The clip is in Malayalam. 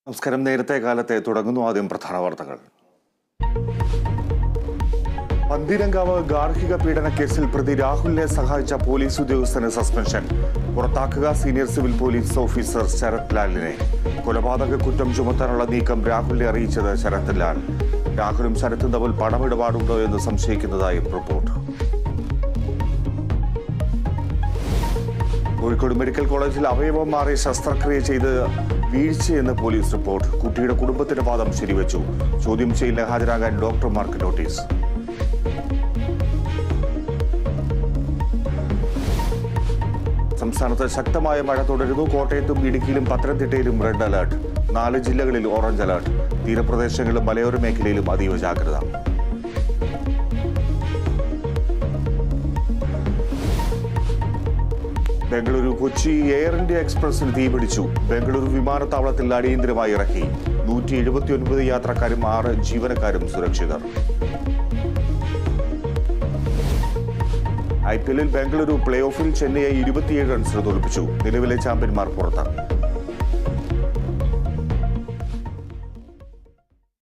നമസ്കാരം. നേരത്തെ കാലത്തെ തുടങ്ങുന്നു. ആദ്യം പ്രധാന വാർത്തകൾ. പന്തീരങ്കാവ് ഗാർഹിക പീഡന കേസിൽ പ്രതി രാഹുലിനെ സഹായിച്ച പോലീസ് ഉദ്യോഗസ്ഥന് സസ്പെൻഷൻ. പുറത്താക്കുക senior civil police officer Sarath ലാലിനെ. കൊലപാതക കുറ്റം ചുമത്താനുള്ള നീക്കം രാഹുലിനെ അറിയിച്ചത് ശരത് ലാൽ. രാഹുലും ശരത്തും തമ്മിൽ പണമിടപാടുണ്ടോ എന്ന് സംശയിക്കുന്നതായും റിപ്പോർട്ട്. കോഴിക്കോട് മെഡിക്കൽ കോളേജിൽ അവയവം മാറി ശസ്ത്രക്രിയ ചെയ്ത് വീഴ്ചയെന്ന് പോലീസ് റിപ്പോർട്ട്. കുട്ടിയുടെ കുടുംബത്തിന്റെ വാദം ശരിവെച്ചു. ചോദ്യം ചെയ്യലിന് ഹാജരാകാൻ ഡോക്ടർമാർക്ക് നോട്ടീസ്. സംസ്ഥാനത്ത് ശക്തമായ മഴ തുടരുന്നു. കോട്ടയത്തും ഇടുക്കിയിലും പത്തനംതിട്ടയിലും റെഡ് അലർട്ട്. 4 ജില്ലകളിൽ ഓറഞ്ച് അലർട്ട്. തീരപ്രദേശങ്ങളിലും മലയോര മേഖലയിലും അതീവ ജാഗ്രത. ബംഗളൂരു കൊച്ചി എയർ ഇന്ത്യ എക്സ്പ്രസിന് തീപിടിച്ചു. ബംഗളൂരു വിമാനത്താവളത്തിൽ അടിയന്തരമായി ഇറക്കി. 179 യാത്രക്കാരും 6 ജീവനക്കാരും സുരക്ഷിതർ. IPL ബംഗളൂരു പ്ലേ ഓഫിൽ ചെന്നൈയെ 27 റൺസിന് തോൽപ്പിച്ചു. നിലവിലെ ചാമ്പ്യന്മാർ പുറത്ത്.